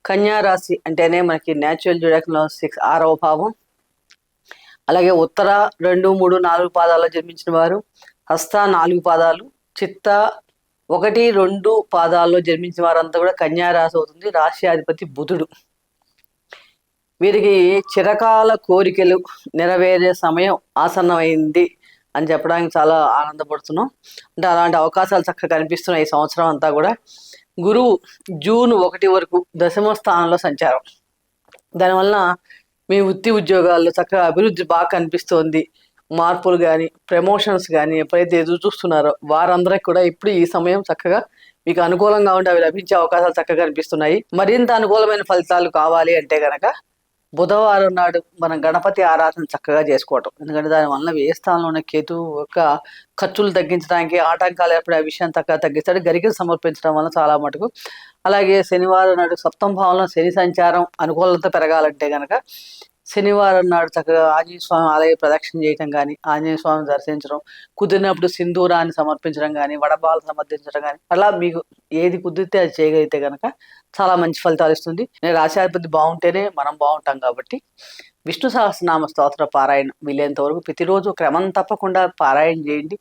కన్యా రాశి అంటేనే మనకి న్యాచురల్ జోడియాక్లో 6వ భావం. అలాగే ఉత్తర 2, 3, 4 పాదాల్లో జన్మించిన వారు, హస్త 4 పాదాలు, చిత్త 1, 2 పాదాల్లో జన్మించిన వారంతా కూడా కన్యా రాశి అవుతుంది. రాశి అధిపతి బుధుడు. వీరికి చిరకాల కోరికలు నెరవేరే సమయం ఆసన్నమైంది అని చెప్పడానికి చాలా ఆనందపడుతున్నాం. అంటే అలాంటి అవకాశాలు చక్కగా కనిపిస్తున్నాయి ఈ సంవత్సరం అంతా కూడా. గురువు జూన్ 1 వరకు దశమ స్థానంలో సంచారం. దానివల్ల మీ వృత్తి ఉద్యోగాల్లో చక్కగా అభివృద్ధి బాగా కనిపిస్తోంది. మార్పులు కానీ, ప్రమోషన్స్ కానీ ఎప్పుడైతే ఎదురు చూస్తున్నారో వారందరికి కూడా ఇప్పుడు ఈ సమయం చక్కగా మీకు అనుకూలంగా ఉండి అవి లభించే అవకాశాలు చక్కగా కనిపిస్తున్నాయి. మరింత అనుకూలమైన ఫలితాలు కావాలి అంటే కనుక బుధవారం నాడు మనం గణపతి ఆరాధన చక్కగా చేసుకోవటం. ఎందుకంటే దానివల్ల వ్యయ స్థానంలో ఉన్న కేతు యొక్క ఖర్చులు తగ్గించడానికి, ఆటంకాలు ఏర్పడే విషయం చక్కగా తగ్గిస్తాడు. గరికలు సమర్పించడం వల్ల చాలా మటుకు. అలాగే శనివారం నాడు సప్తమ భావంలో శని సంచారం అనుకూలత పెరగాలంటే కనుక శనివారం నాడు చక్కగా ఆంజనేయ స్వామి ఆలయ ప్రదక్షిణ చేయటం కానీ, ఆంజనేయ స్వామిని దర్శించడం, కుదిరినప్పుడు సింధూరాన్ని సమర్పించడం కానీ, వడపాలు సమర్పించడం కానీ, అలా మీకు ఏది కుదిరితే అది చేయగలిగితే కనుక చాలా మంచి ఫలితాలు ఇస్తుంది. రాశాధిపతి బాగుంటేనే మనం బాగుంటాం కాబట్టి విష్ణు సహస్రనామ స్తోత్ర పారాయణ వీలైనంత వరకు ప్రతిరోజు క్రమం తప్పకుండా పారాయణ చేయండి.